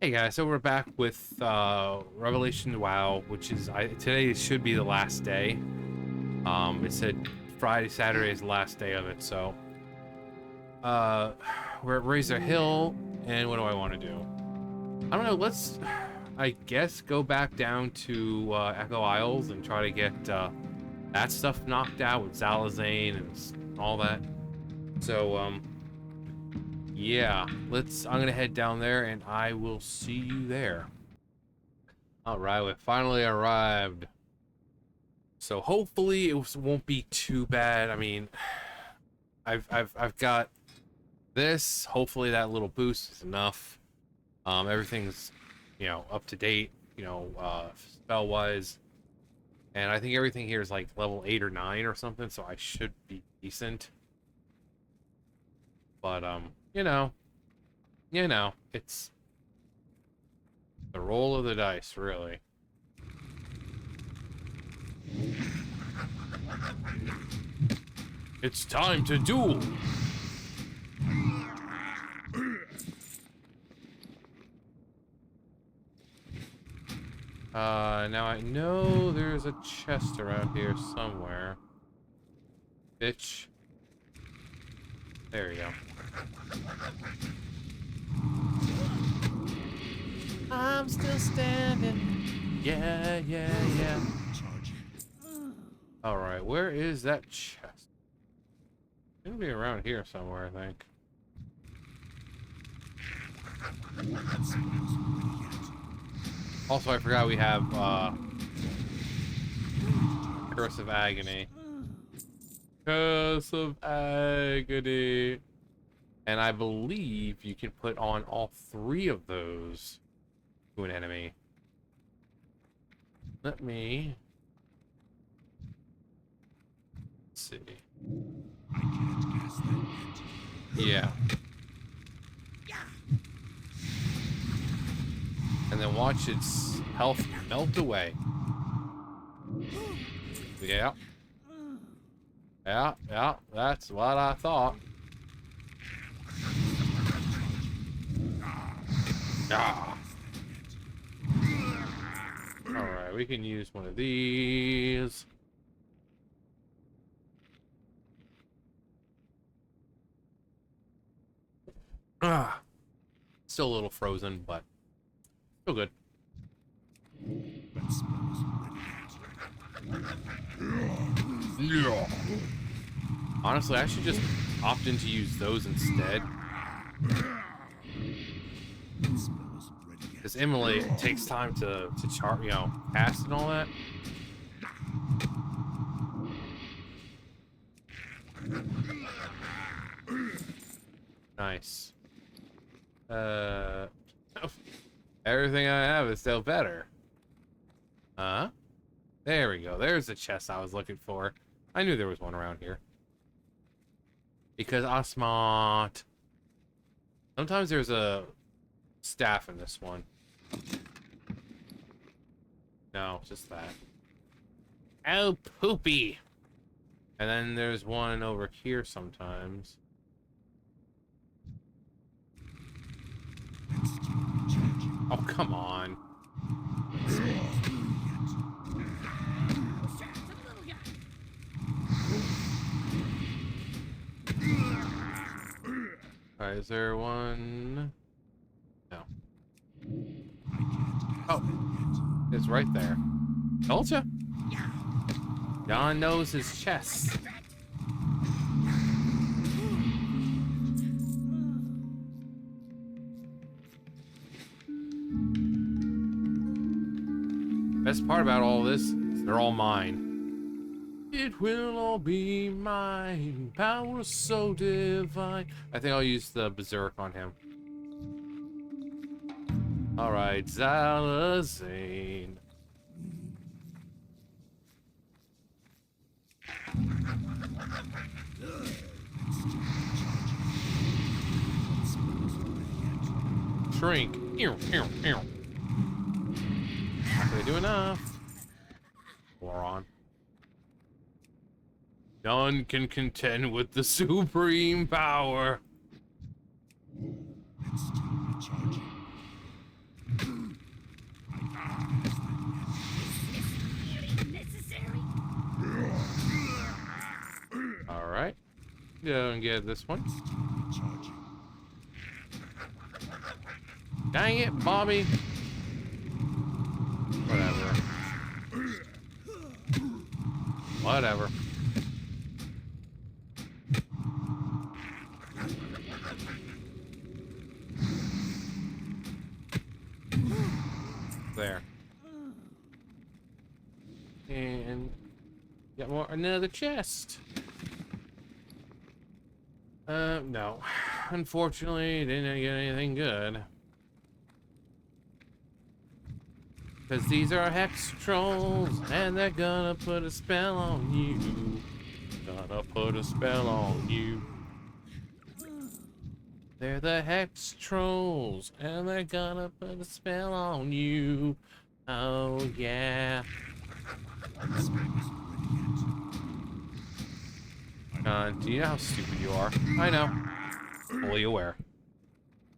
Hey guys, so we're back with Revelation WoW, which is today should be the last day. It said Friday, Saturday is the last day of it, so uh, we're at Razor Hill, and what do I want to do? I don't know. Let's, I guess, go back down to Echo Isles and try to get that stuff knocked out with Zalazane and all that. So yeah, I'm gonna head down there and I will see you there. All right, we finally arrived. So hopefully it won't be too bad. I mean, I've got this. Hopefully that little boost is enough. Everything's, up to date, spell wise. And I think everything here is like level 8 or 9 or something, so I should be decent. But it's the roll of the dice, really. It's time to duel. Now I know there's a chest around here somewhere. Bitch. There you go. I'm still standing. Yeah. Alright, where is that chest? It'll be around here somewhere, I think. Also, I forgot we have, Curse of Agony. Curse of Agony. And I believe you can put on all 3 of those to an enemy. Let me see. I can't guess that yet. Yeah. And then watch its health melt away. Yeah. Yeah, that's what I thought. Ah. Alright, we can use one of these. Ah. Still a little frozen, but still good. That smells Yeah. Honestly, I should just opt in to use those instead. Because Immolate takes time to chart, cast and all that. Nice. Everything I have is still better. There we go. There's the chest I was looking for. I knew there was one around here. Because I'm smart. Sometimes there's a staff in this one. No, just that. Oh, poopy! And then there's one over here sometimes. Oh, come on. Alright, is there one? No. Oh, it's right there. Told ya. John knows his chest. Best part about all this is they're all mine. It will all be mine, power so divine. I think I'll use the Berserk on him. Alright, Zalazane. Shrink. Not gonna do enough. Moron. None can contend with the supreme power. It's still recharging. Don't get this one. Recharging. Dang it, Bobby. Whatever. Whatever. There. And got more, another chest. No. Unfortunately, didn't get anything good. Cause these are hex trolls, and they're gonna put a spell on you. Gonna put a spell on you. They're the hex trolls, and they're gonna put a spell on you. Oh yeah. Do you know how stupid you are? I know. Fully aware.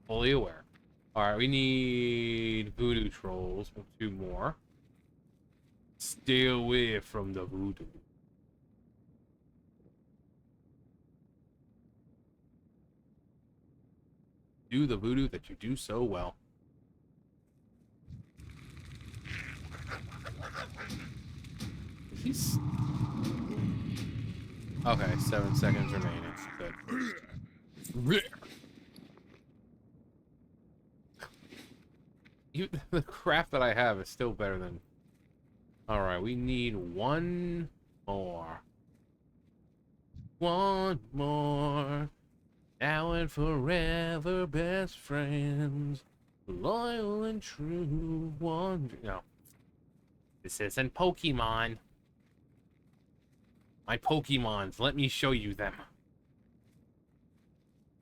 Fully aware. Alright, we need voodoo trolls. 2 more. Stay away from the voodoo. Do the voodoo that you do so well. He's... Okay, 7 seconds remaining. Good. The crap that I have is still better than... Alright, we need 1 more. 1 more. Now and forever best friends. Loyal and true. No. This isn't Pokemon. My Pokemons, let me show you them.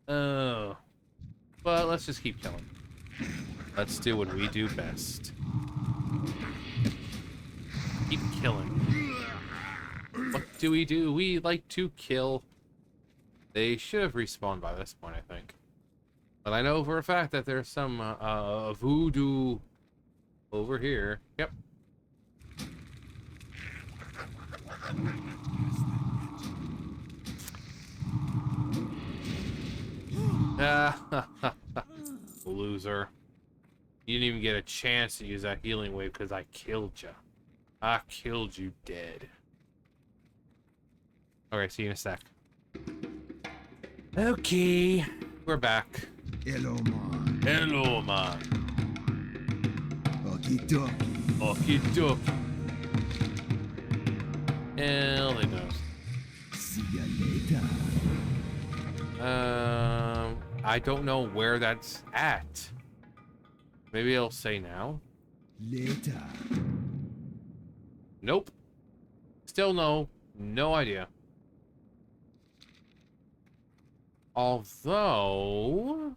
Oh. But let's just keep killing. Let's do what we do best. Keep killing. What do? We like to kill. They should have respawned by this point, I think. But I know for a fact that there's some voodoo over here. Yep. Loser. You didn't even get a chance to use that healing wave because I killed you. I killed you dead. Okay, see you in a sec. Okay, we're back. Hello, man. Hello, man. Okie dokie. Okie dokie. Hell, they knows. See ya later. I don't know where that's at. Maybe it'll say now. Later. Nope. Still no idea. Although,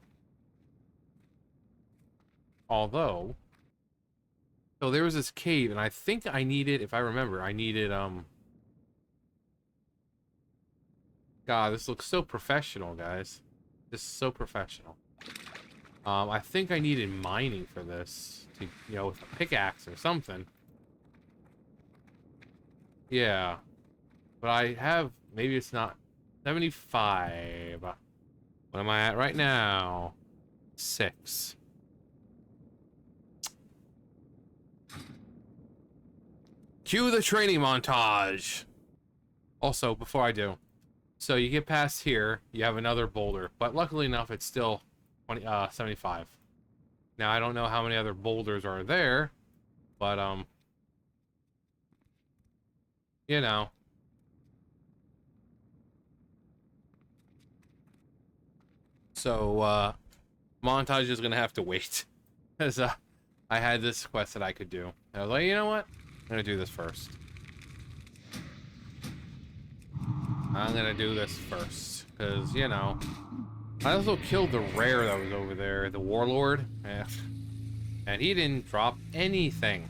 so there was this cave, and I think I needed, if I remember, I needed, God, this looks so professional, guys. This is so professional. I think I needed mining for this, to, you know, with a pickaxe or something. Yeah. But I have, maybe it's not, 75. What am I at right now? 6. Cue the training montage. Also, before I do, so you get past here, you have another boulder, but luckily enough, it's still 75. Now I don't know how many other boulders are there, but you know. So montage is gonna have to wait, because I had this quest that I could do. I was like, you know what? I'm gonna do this first. I'm gonna do this first, because, you know, I also killed the rare that was over there, the warlord, and he didn't drop anything.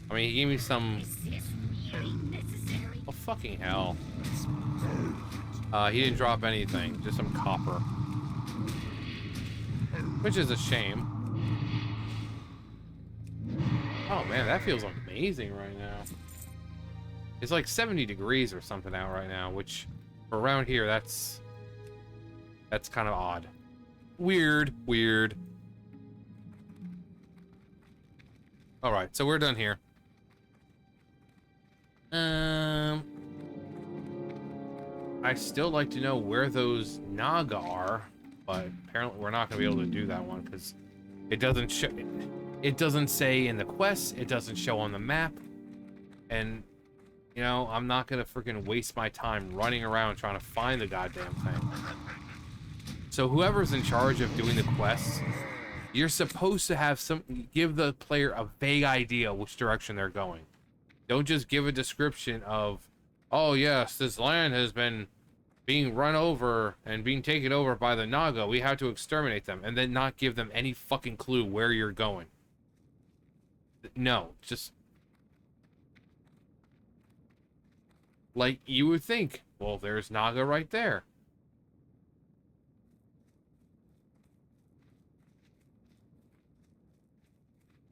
I mean, he gave me some... Oh, fucking hell. He didn't drop anything, just some copper. Which is a shame. Oh man, that feels amazing right now. It's like 70 degrees or something out right now, which for around here, that's That's kind of odd. Weird, weird. Alright, so we're done here. I still like to know where those Naga are, but apparently we're not going to be able to do that one because it doesn't show. It doesn't say in the quest. It doesn't show on the map, and you know I'm not going to freaking waste my time running around trying to find the goddamn thing. So whoever's in charge of doing the quests, you're supposed to have give the player a vague idea which direction they're going. Don't just give a description of, oh yes, this land has been being run over and being taken over by the Naga. We have to exterminate them, and then not give them any fucking clue where you're going. No, just like you would think. Well, there's Naga right there.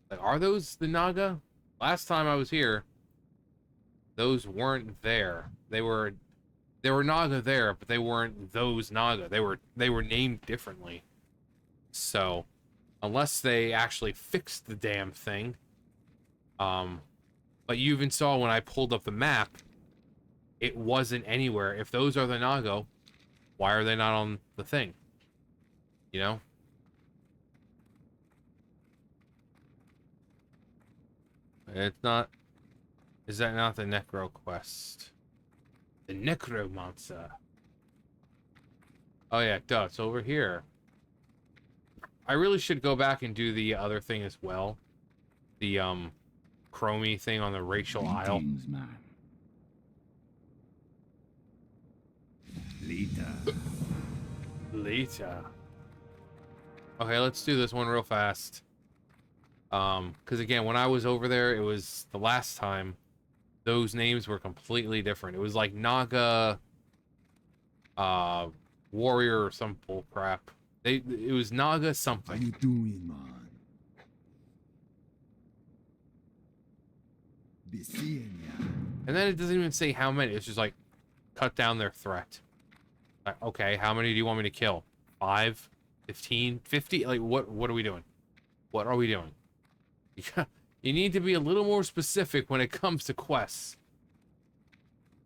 Like, are those the Naga? Last time I was here, those weren't there. They were Naga there, but they weren't those Naga. They were named differently. So, unless they actually fixed the damn thing, but you even saw when I pulled up the map, it wasn't anywhere. If those are the Naga, why are they not on the thing? You know? It's not. Is that not the Necro quest? The Necromancer. Oh yeah, duh, it's over here. I really should go back and do the other thing as well. The chromie thing on the racial isle. Greetings, man. Later. Okay, let's do this one real fast. Because again, when I was over there, it was the last time. Those names were completely different. It was like Naga, Warrior or some bull crap. It was Naga How something. you doing, man? Be seeing ya. And then it doesn't even say how many. It's just like, cut down their threat. Like, okay, how many do you want me to kill? 5? 15? 50? Like, what are we doing? What are we doing? You need to be a little more specific when it comes to quests.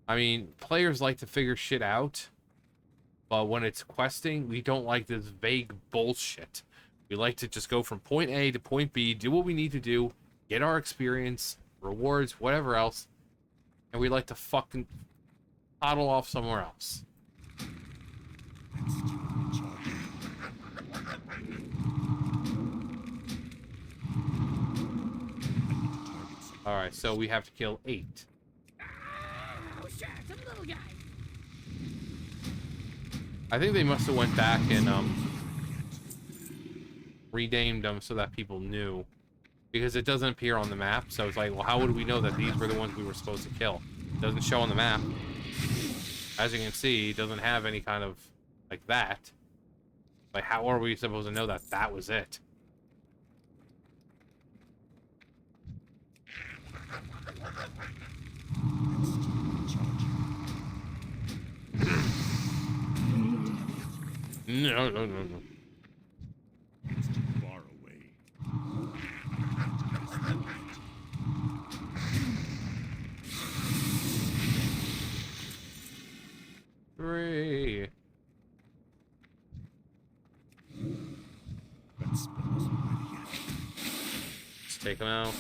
I mean, players like to figure shit out, but when it's questing, we don't like this vague bullshit. We like to just go from point A to point B, do what we need to do, get our experience, rewards, whatever else, and we like to fucking toddle off somewhere else. Alright, so we have to kill 8. Oh, shit, some little guy. I think they must have went back and renamed them so that people knew. Because it doesn't appear on the map, so it's like, well, how would we know that these were the ones we were supposed to kill? It doesn't show on the map. As you can see, it doesn't have any kind of, like that. Like, how are we supposed to know that that was it? No. It's too far away. Three. That spell's already in. Let's take them out.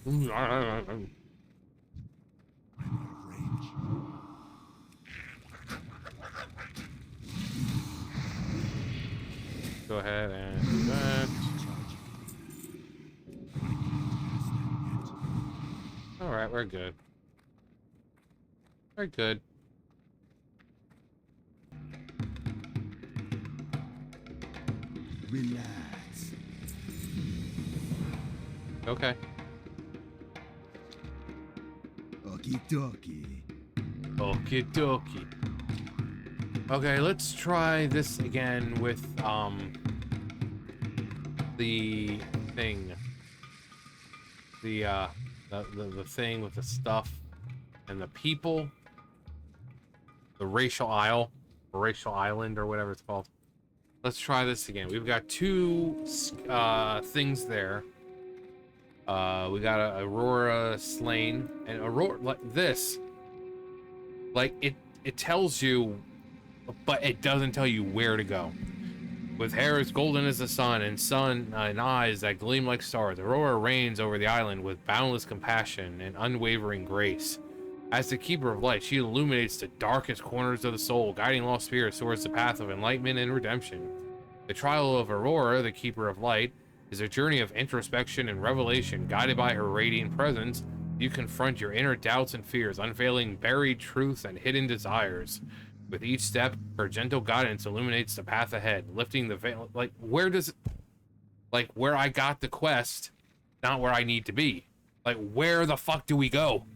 I'm out of range. Go ahead and do that. Alright, we're good. We're good. Relax. Okay. Okie dokie. Okie dokie. Okay, let's try this again with the thing. The thing with the stuff and the people. The racial isle, or racial island, or whatever it's called. Let's try this again. We've got two things there. We got a Aurora slain, and Aurora like this. Like it tells you, but it doesn't tell you where to go. With hair as golden as the sun and eyes that gleam like stars, Aurora reigns over the island with boundless compassion and unwavering grace. As the Keeper of Light, she illuminates the darkest corners of the soul, guiding lost spirits towards the path of enlightenment and redemption. The trial of Aurora, the Keeper of Light, is a journey of introspection and revelation. Guided by her radiant presence, you confront your inner doubts and fears, unveiling buried truths and hidden desires. With each step, her gentle guidance illuminates the path ahead, lifting the veil. Like, where does it... Like, where I got the quest, not where I need to be. Like, where the fuck do we go?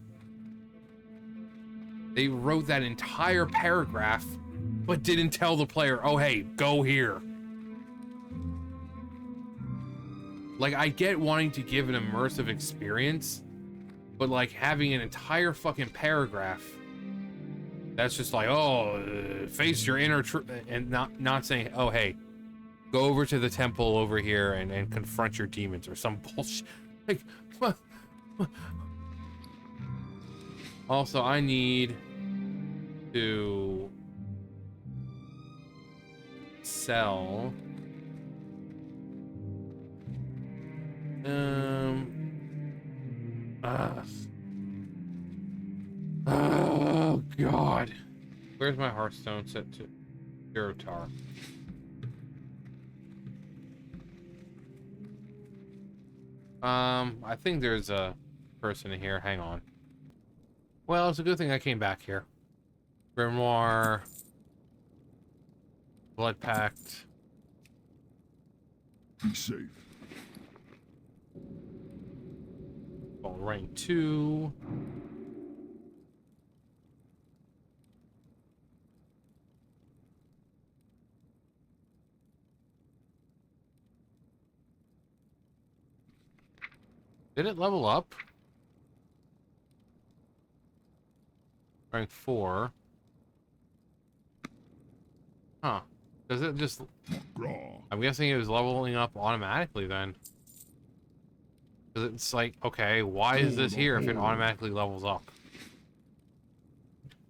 They wrote that entire paragraph, but didn't tell the player, oh, hey, go here. Like, I get wanting to give an immersive experience, but, like, having an entire fucking paragraph that's just like, oh, face your inner truth, and not saying, oh, hey, go over to the temple over here and confront your demons or some bullshit. Like, also, I need to sell oh god, where's my Hearthstone set to? Eurotar. I think there's a person in here. Hang on. Well, it's a good thing I came back here. Grimoire. Blood Pact. Be safe. Well, rank 2. Did it level up? Rank 4. Huh. Does it just... I'm guessing it was leveling up automatically then. Because it's like, okay, why is this here if it automatically levels up?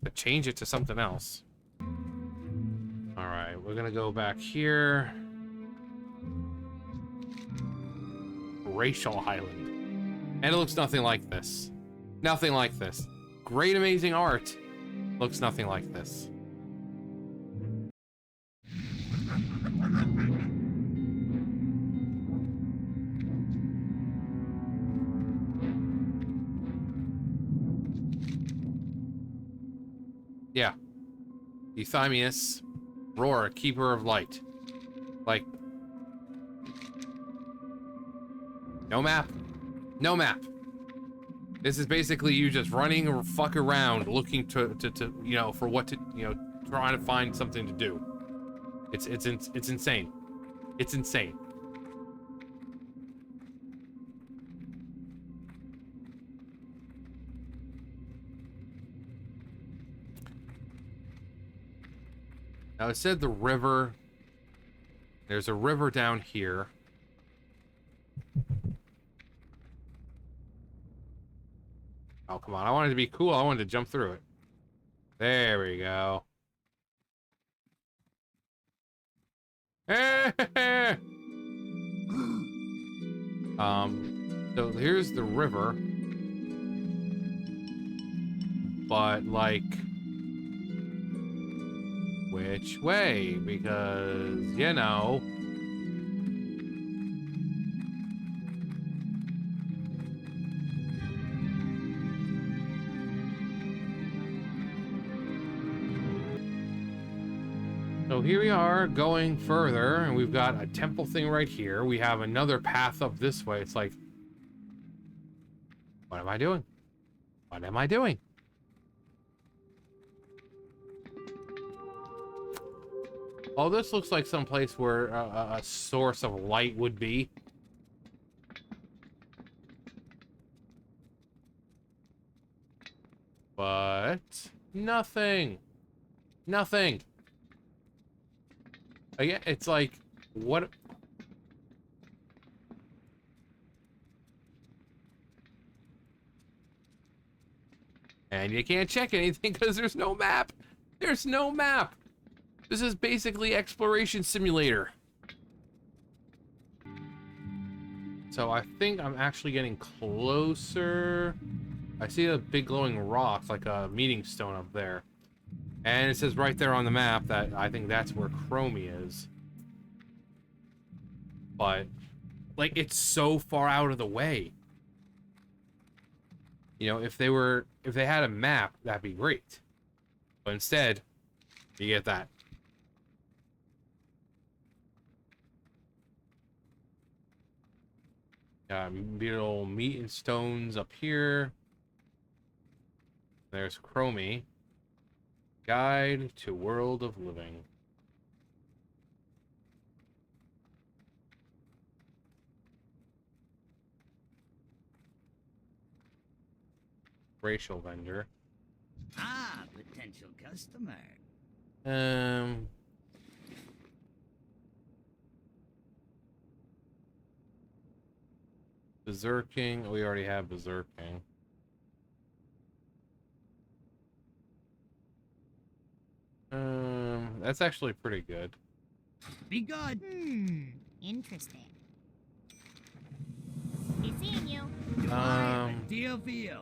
But change it to something else. Alright, we're gonna go back here. Racial Island. And it looks nothing like this. Nothing like this. Great, amazing art. Looks nothing like this. Yeah. Euthymius, Roar, Keeper of Light. Like... No map. No map. This is basically you just running or fuck around looking to you know, for what to, you know, trying to find something to do. It's insane. It's insane. Now it said the river. There's a river down here. Oh, come on. I wanted to be cool. I wanted to jump through it. There we go. So here's the river. But, like... which way? Because, you know... So here we are going further, and we've got a temple thing right here. We have another path up this way. It's like, what am I doing? What am I doing? Oh, this looks like some place where a source of light would be. but nothing. Nothing. Again, it's like, what? And you can't check anything because there's no map. There's no map. This is basically exploration simulator. So I think I'm actually getting closer. I see a big glowing rock, like a meeting stone up there. And it says right there on the map that I think that's where Chromie is. But, like, it's so far out of the way. You know, if they had a map, that'd be great. But instead, you get that. Little meat and stones up here. There's Chromie. Guide to World of Living. Racial vendor. Ah, potential customer. Berserking. We already have Berserking. That's actually pretty good. Be good. Interesting. Be seeing you. I have a deal for you.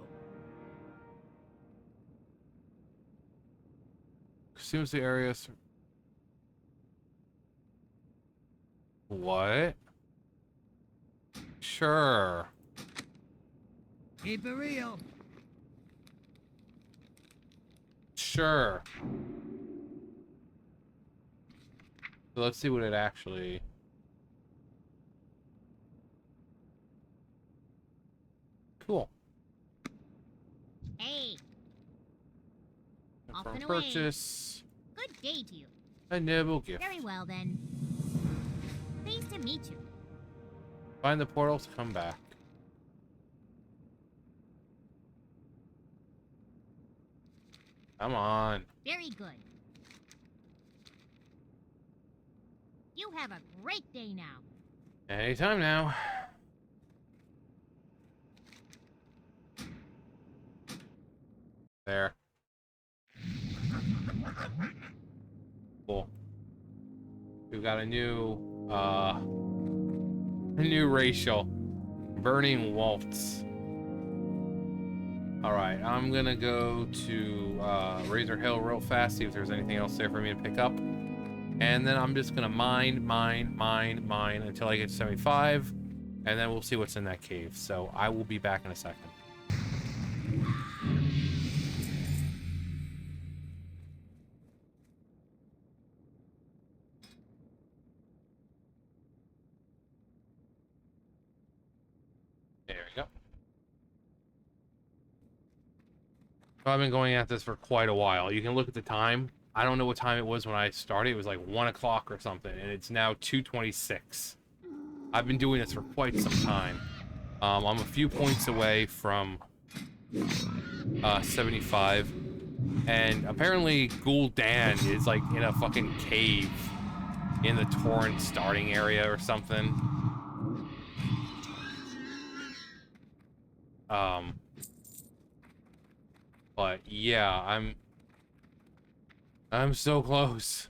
Seems the area. What? Sure. Keep it real. Sure. So let's see what it actually... Cool. Hey. Off From and away. purchase. Good day to you. A noble gift. Very well then. Pleased to meet you. Find the portal to come back. Come on. Very good. You have a great day now. Anytime now. There. Cool. We've got a new racial. Burning Waltz. Alright, I'm gonna go to Razor Hill real fast, see if there's anything else there for me to pick up. And then I'm just gonna mine until I get to 75, and then we'll see what's in that cave. So I will be back in a second. There we go. So I've been going at this for quite a while. You can look at the time. I don't know what time it was when I started. It was like 1 o'clock or something, and it's now 2:26. I've been doing this for quite some time. I'm a few points away from 75, and apparently Gul'dan is like in a fucking cave in the torrent starting area or something. But yeah, I'm so close.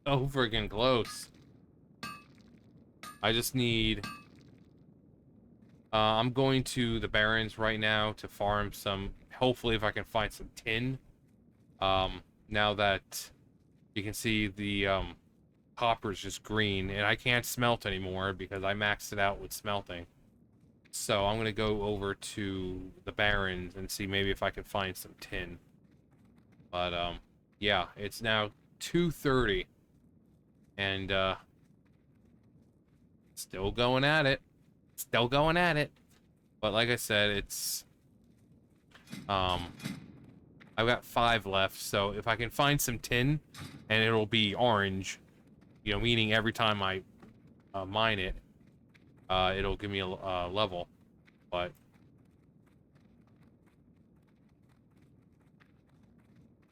So freaking close. I just need... I'm going to the Barrens right now to farm some... Hopefully if I can find some tin. Now that you can see the copper's just green. And I can't smelt anymore because I maxed it out with smelting. So I'm going to go over to the Barrens and see maybe if I can find some tin. But yeah, it's now 2:30, and still going at it. Still going at it. But like I said, it's I've got 5 left, so if I can find some tin, and it'll be orange, you know, meaning every time I mine it, it'll give me a level. But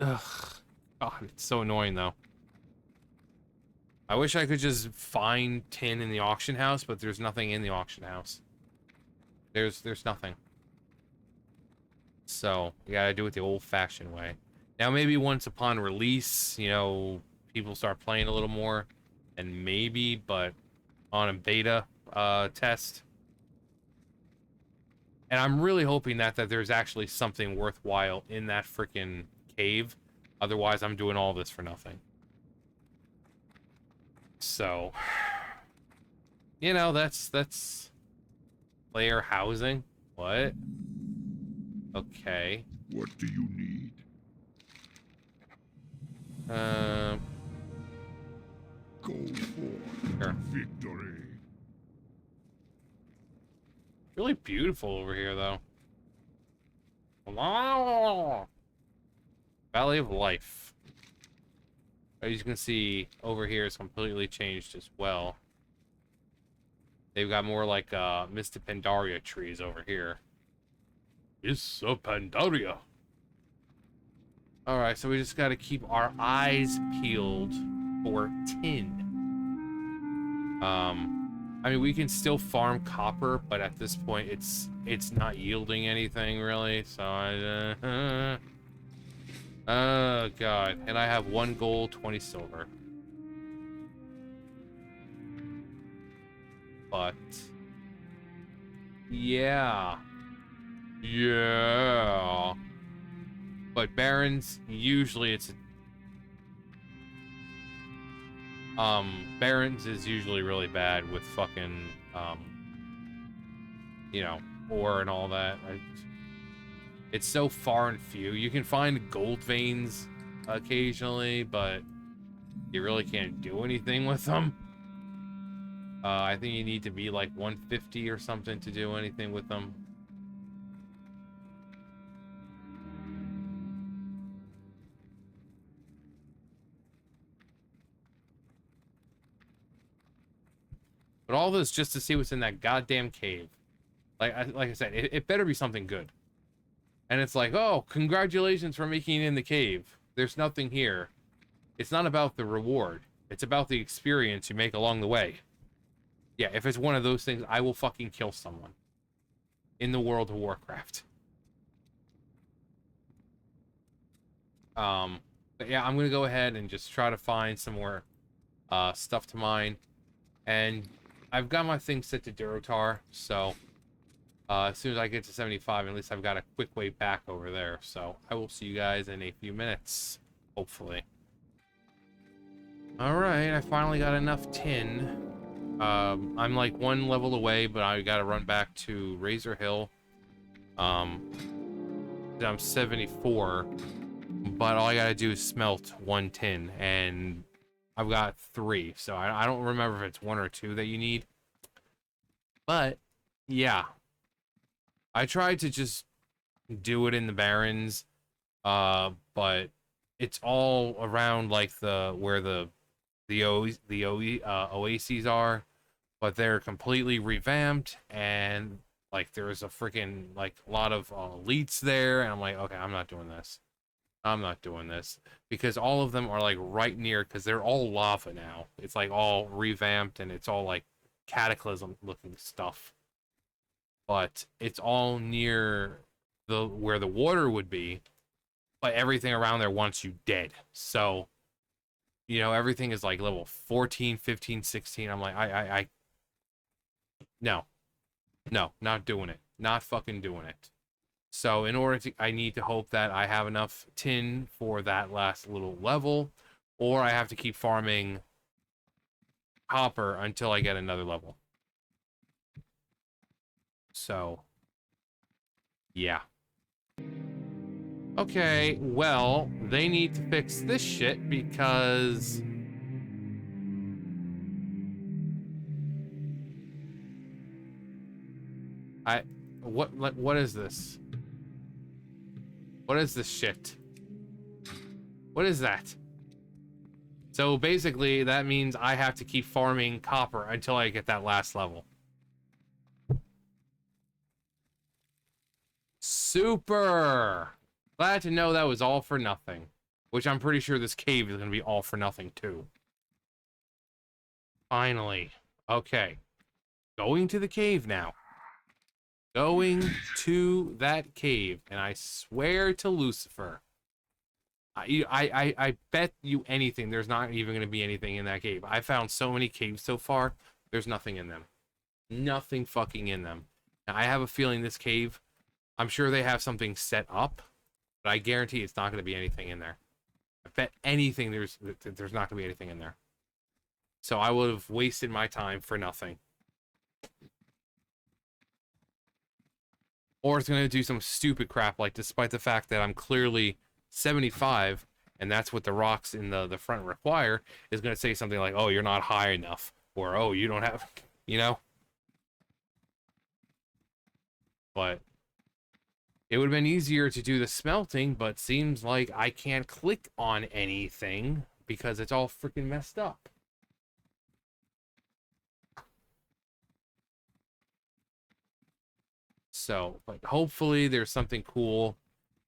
Ugh. God, it's so annoying though. I wish I could just find tin in the auction house, but there's nothing in the auction house. There's nothing. So, you gotta do it the old-fashioned way. Now, maybe once upon release, you know, people start playing a little more, and maybe, but on a beta test. And I'm really hoping that there's actually something worthwhile in that freaking cave. Otherwise, I'm doing all this for nothing. So, you know, that's player housing. What? Okay. What do you need? Go forth. Sure. Victory. Really beautiful over here, though. Wow. Valley of Life. As you can see, over here is completely changed as well. They've got more like Mr. Pandaria trees over here. Mr. Pandaria. Alright, so we just gotta keep our eyes peeled for tin. I mean, we can still farm copper, but at this point, it's not yielding anything really. So oh god, and I have 1 gold, 20 silver. But yeah, but Barons usually Barons is usually really bad with fucking, you know, ore and all that. It's so far and few. You can find gold veins occasionally, but you really can't do anything with them. I think you need to be like 150 or something to do anything with them. But all this just to see what's in that goddamn cave. Like I said, it better be something good. And it's like, oh, congratulations for making it in the cave. There's nothing here. It's not about the reward. It's about the experience you make along the way. Yeah, if it's one of those things, I will fucking kill someone. In the World of Warcraft. But yeah, I'm gonna go ahead and just try to find some more stuff to mine. And I've got my thing set to Durotar, so as soon as I get to 75, at least I've got a quick way back over there. So I will see you guys in a few minutes, hopefully. Alright, I finally got enough tin. I'm like 1 level away, but I gotta run back to Razor Hill. I'm 74, but all I gotta do is smelt 1 tin, and I've got 3, so I don't remember if it's 1 or 2 that you need. But yeah, I tried to just do it in the Barrens, but it's all around like where the oases are, but they're completely revamped, and like there's a freaking like a lot of elites there, and I'm like, okay, I'm not doing this. I'm not doing this because all of them are like right near, because they're all lava now. It's like all revamped, and it's all like cataclysm looking stuff, but it's all near where the water would be, but everything around there wants you dead. So you know, everything is like level 14, 15, 16. I'm like, no, not doing it. Not fucking doing it. So in order to, I need to hope that I have enough tin for that last little level, or I have to keep farming copper until I get another level. So, yeah. Okay, well, they need to fix this shit because what is this? What is this shit? What is that? So basically that means I have to keep farming copper until I get that last level. Super! Glad to know that was all for nothing. Which I'm pretty sure this cave is going to be all for nothing, too. Finally. Okay. Going to the cave now. Going to that cave. And I swear to Lucifer, I bet you anything there's not even going to be anything in that cave. I found so many caves so far. There's nothing in them. Nothing fucking in them. Now, I have a feeling this cave, I'm sure they have something set up, but I guarantee it's not going to be anything in there. I bet anything there's not going to be anything in there. So I would have wasted my time for nothing. Or it's going to do some stupid crap, like despite the fact that I'm clearly 75, and that's what the rocks in the front require, is going to say something like, oh, you're not high enough, or oh, you don't have, you know? But it would have been easier to do the smelting, but seems like I can't click on anything because it's all freaking messed up. So, but hopefully there's something cool,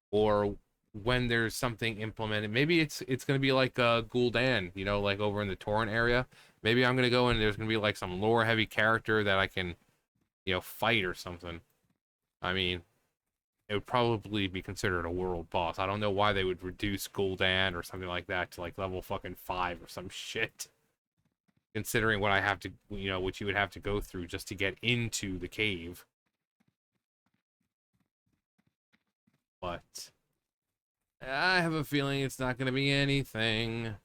or when there's something implemented, maybe it's going to be like Gul'dan, you know, like over in the Torrent area. Maybe I'm going to go and there's going to be like some lore heavy character that I can, you know, fight or something. I mean, it would probably be considered a world boss. I don't know why they would reduce Gul'dan or something like that to like level fucking 5 or some shit. Considering what I have to, you know, what you would have to go through just to get into the cave. But I have a feeling it's not going to be anything.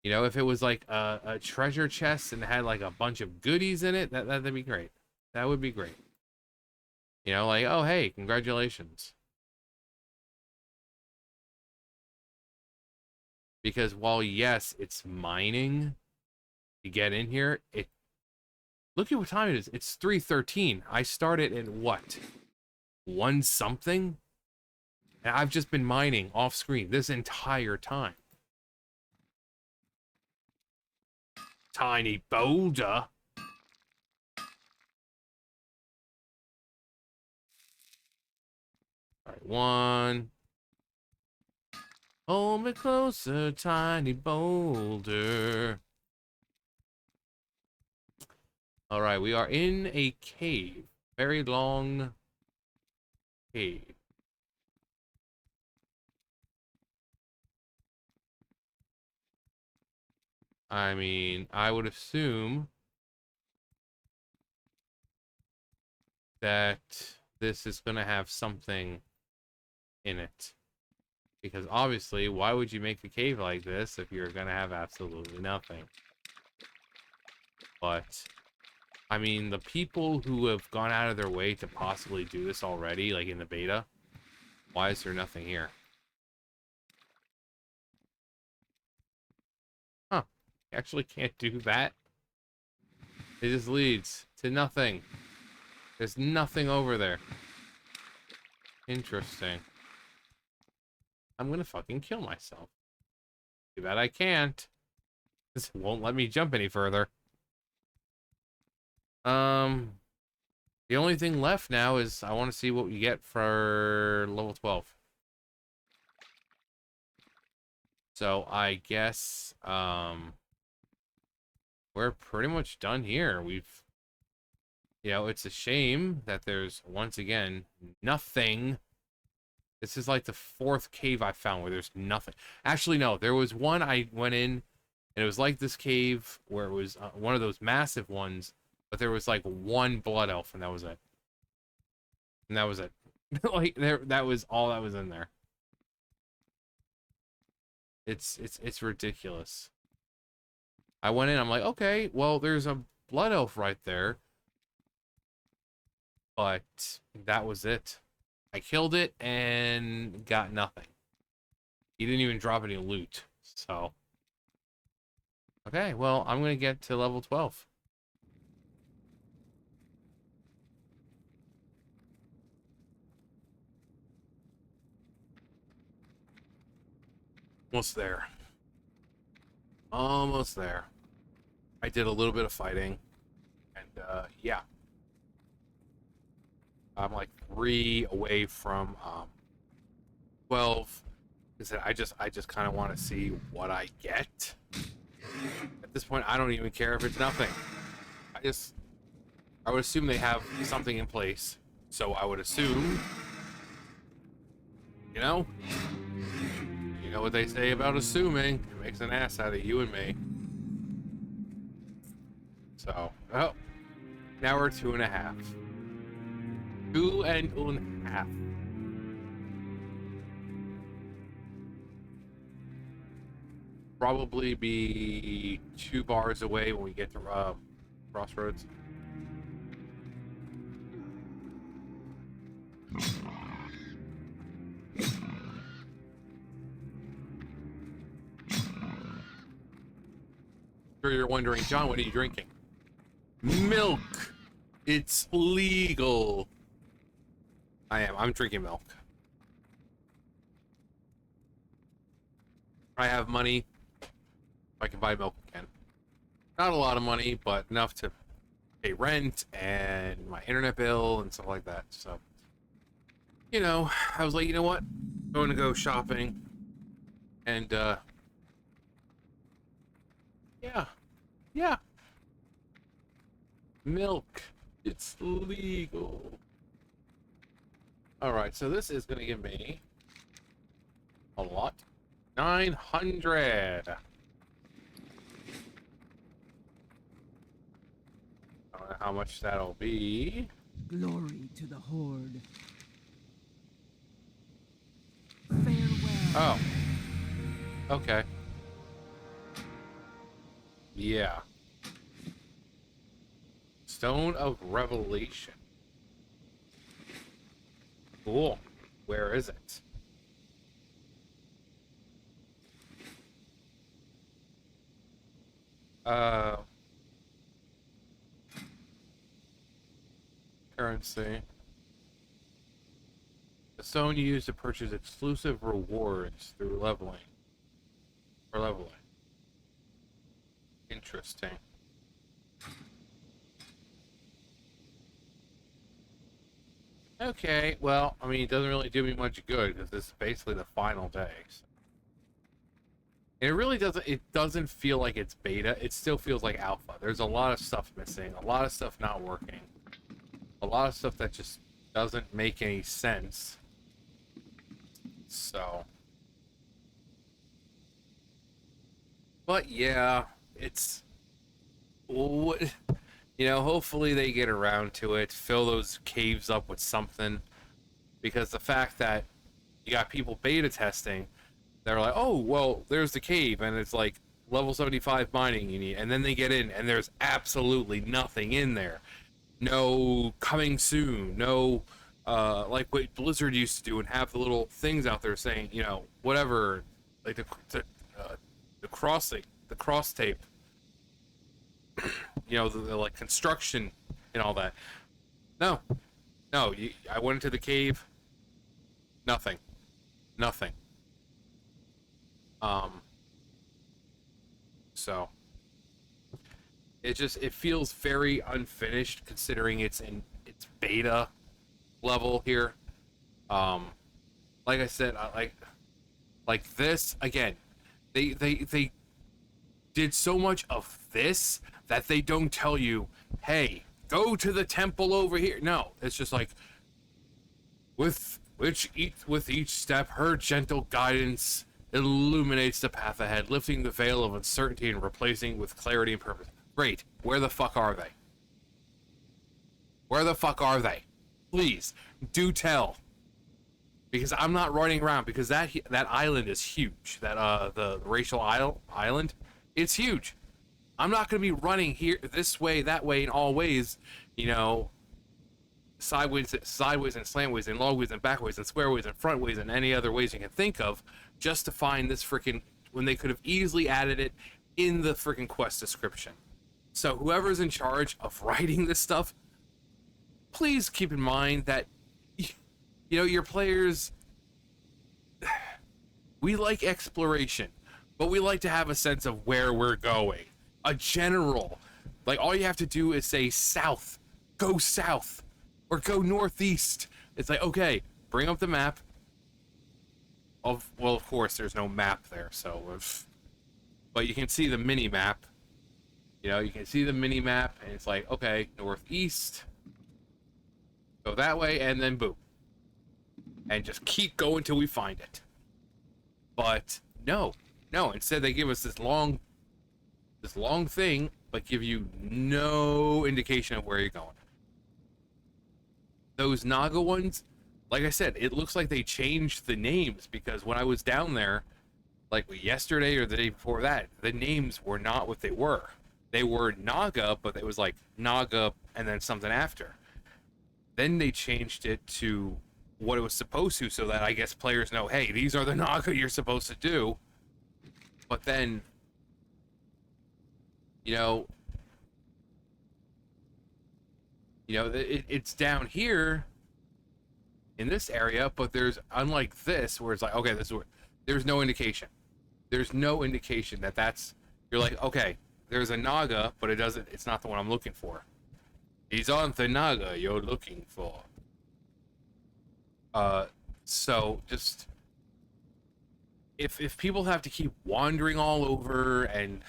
You know, if it was like a treasure chest and it had like a bunch of goodies in it, that'd be great. That would be great. You know, like, oh, hey, congratulations. Because while, yes, it's mining to get in here, look at what time it is. It's 3:13. I started at what? 1 something? And I've just been mining off screen this entire time. Tiny boulder. All right, 1. Hold me closer, tiny boulder. All right, we are in a cave. Very long cave. I mean, I would assume that this is going to have something in it. Because obviously, why would you make a cave like this if you're going to have absolutely nothing? But, I mean, the people who have gone out of their way to possibly do this already, like in the beta, why is there nothing here? Huh. You actually can't do that? It just leads to nothing. There's nothing over there. Interesting. I'm gonna fucking kill myself. Too bad I can't. This won't let me jump any further. The only thing left now is I want to see what we get for level 12. So I guess we're pretty much done here. We've, you know, it's a shame that there's once again nothing. This is like the 4th cave I found where there's nothing. Actually, no, there was one I went in, and it was like this cave where it was one of those massive ones, but there was like 1 blood elf, and that was it. And that was it. Like that was all that was in there. It's ridiculous. I went in, I'm like, okay, well, there's a blood elf right there, but that was it. I killed it and got nothing. He didn't even drop any loot. So, okay, well, I'm going to get to level 12. Almost there. Almost there. I did a little bit of fighting. And, yeah. I'm like 3 away from 12. I said, I just kind of want to see what I get. At this point, I don't even care if it's nothing. I would assume they have something in place. So I would assume, you know what they say about assuming. It makes an ass out of you and me. So, oh, now we're 2.5. 2.5. Probably be 2 bars away when we get to Crossroads. Sure, you're wondering, John, what are you drinking? Milk. It's legal. I'm drinking milk. I have money. I can buy milk again. Not a lot of money, but enough to pay rent and my internet bill and stuff like that. So, I was like, you know what? I'm going to go shopping. And, yeah. Milk. It's legal. Alright, so this is going to give me a lot. 900. I don't know how much that'll be. Glory to the Horde. Farewell. Oh. Okay. Yeah. Stone of Revelation. Cool. Where is it? Currency. The stone you use to purchase exclusive rewards through leveling. Or leveling. Interesting. Okay, well, I mean, it doesn't really do me much good because this is basically the final day. So. It really doesn't. It doesn't feel like it's beta. It still feels like alpha. There's a lot of stuff missing. A lot of stuff not working. A lot of stuff that just doesn't make any sense. So. But yeah, it's. Hopefully they get around to it. Fill those caves up with something. Because the fact that you got people beta testing. They're like, oh, well, there's the cave, and it's like level 75 mining you need. And then they get in, and there's absolutely nothing in there. No coming soon. No, like what Blizzard used to do and have the little things out there saying, whatever, like the cross tape. The like construction and all that. No. I went into the cave. Nothing. So it feels very unfinished considering it's in its beta level here. Like I said, like this again. They did so much of this that they don't tell you, hey, go to the temple over here. No, it's just like with each step, her gentle guidance illuminates the path ahead, lifting the veil of uncertainty and replacing it with clarity and purpose. Great. Where the fuck are they? Please, do tell. Because I'm not running around, because that island is huge. That the racial island, it's huge. I'm not going to be running here this way, that way, in all ways, sideways and slantways and longways and backways and squareways and frontways and any other ways you can think of, just to find this freaking, when they could have easily added it in the freaking quest description. So whoever's in charge of writing this stuff, please keep in mind that your players, we like exploration, but we like to have a sense of where we're going. A general, like, all you have to do is say south, go south, or go northeast. It's like, okay, bring up the map, well, of course, there's no map there, so but you can see the mini map. You know, you can see the mini map, and it's like, okay, northeast, go that way, and then boom, and just keep going till we find it. But no, instead they give us this long thing, but give you no indication of where you're going. Those Naga ones, like I said, it looks like they changed the names, because when I was down there, like yesterday or the day before that, the names were not what they were. They were Naga, but it was like Naga and then something after. Then they changed it to what it was supposed to, so that I guess players know, hey, these are the Naga you're supposed to do. But then, you know, it's down here in this area, but there's, unlike this, where it's like, okay, this is where, there's no indication. There's no indication that that's, you're like, okay, there's a Naga, but it's not the one I'm looking for. He's on the Naga you're looking for. So just, if people have to keep wandering all over and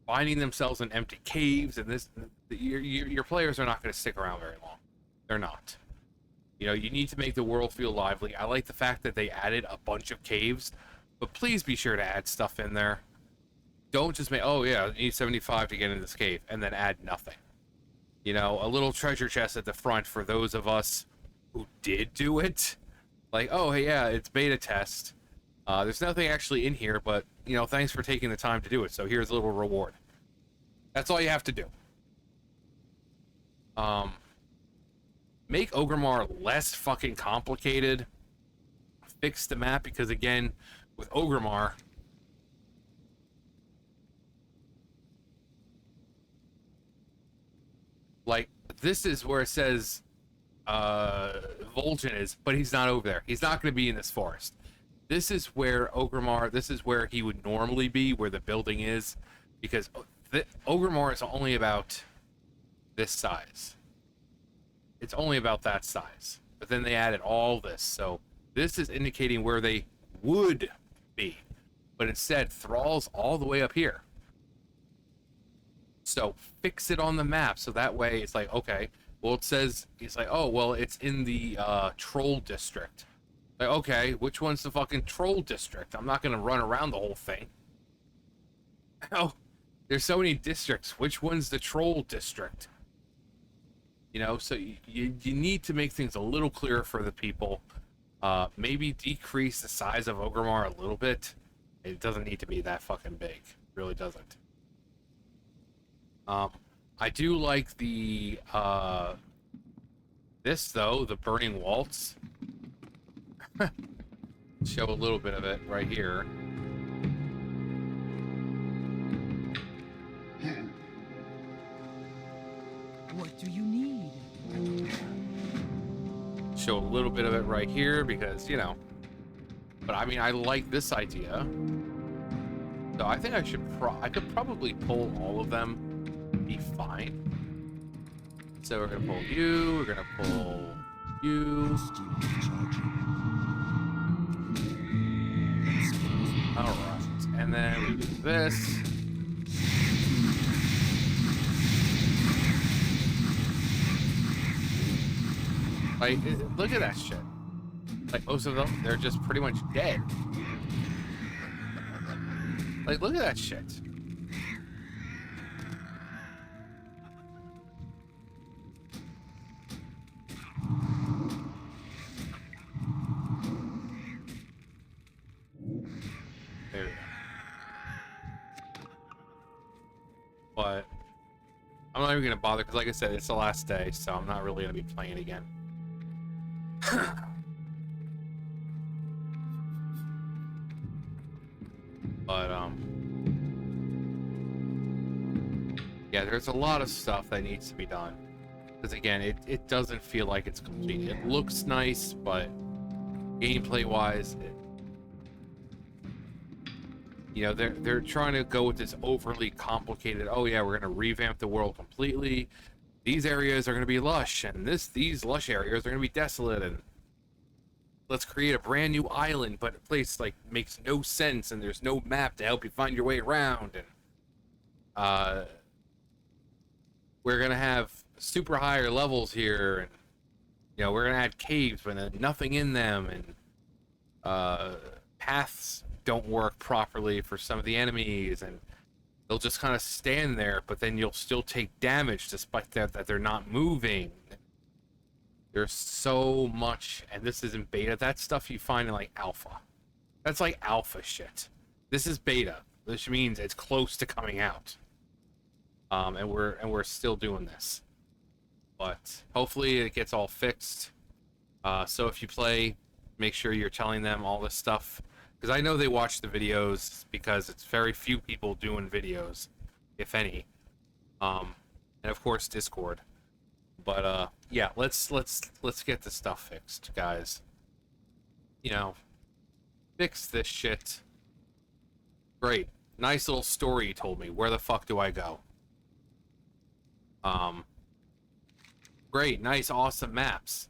finding themselves in empty caves, and this, your players are not going to stick around very long. They're not. You know, you need to make the world feel lively. I like the fact that they added a bunch of caves, but please be sure to add stuff in there. Don't just make, oh yeah, you need 75 to get into this cave, and then add nothing. You know, a little treasure chest at the front for those of us who did do it. Like, oh hey, yeah, it's beta test. There's nothing actually in here, but, you know, thanks for taking the time to do it, so here's a little reward. That's all you have to do. Make Orgrimmar less fucking complicated. Fix the map, because again, with Orgrimmar, like, this is where it says Vol'jin is, but he's not over there. He's not going to be in this forest. This is where Orgrimmar, this is where he would normally be, where the building is, because Orgrimmar is only about this size. It's only about that size. But then they added all this, so this is indicating where they would be. But instead, Thrall's all the way up here. So fix it on the map, so that way it's like, okay, well, it says, it's like, oh, well, it's in the Troll District. Like, okay, which one's the fucking Troll District? I'm not going to run around the whole thing. Oh, there's so many districts. Which one's the Troll District? You know, so you need to make things a little clearer for the people. Maybe decrease the size of Orgrimmar a little bit. It doesn't need to be that fucking big. It really doesn't. I do like the, this though, the Burning Waltz. Show a little bit of it right here. What do you need? Show a little bit of it right here because, you know. But I mean, I like this idea. So I think I could probably pull all of them. Be fine. So we're gonna pull you. We're gonna pull you. All right, and then we do this. Like, look at that shit. Like, most of them, they're just pretty much dead. Like, look at that shit. There we go. But I'm not even gonna bother because, like I said, it's the last day, so I'm not really gonna be playing again. But yeah, there's a lot of stuff that needs to be done. Because again, it doesn't feel like it's complete. It looks nice, but gameplay wise, you know, they're trying to go with this overly complicated, oh yeah, we're gonna revamp the world completely. These areas are gonna be lush, and these lush areas are gonna be desolate, and let's create a brand new island, but a place like makes no sense, and there's no map to help you find your way around, and we're gonna have super higher levels here, and we're gonna add caves, but then nothing in them, and paths don't work properly for some of the enemies, and they'll just kind of stand there, but then you'll still take damage despite that they're not moving. There's so much, and this isn't beta. That's stuff you find in like alpha. That's like alpha shit. This is beta, which means it's close to coming out. And we're still doing this, but hopefully it gets all fixed. So if you play, make sure you're telling them all this stuff, because I know they watch the videos, because it's very few people doing videos, if any. And of course Discord. But yeah, let's get this stuff fixed, guys. Fix this shit. Great. Nice little story you told me. Where the fuck do I go? Great, nice, awesome maps.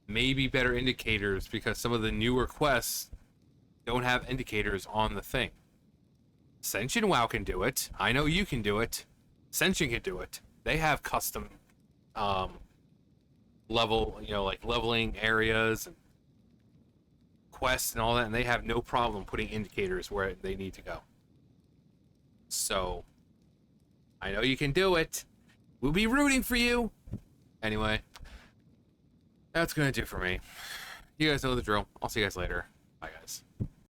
Maybe better indicators, because some of the newer quests don't have indicators on the thing. Ascension WoW can do it. I know you can do it. Ascension can do it. They have custom level, like leveling areas and quests and all that, and they have no problem putting indicators where they need to go. So I know you can do it. We'll be rooting for you. Anyway, that's gonna do for me. You guys know the drill. I'll see you guys later. Bye, guys.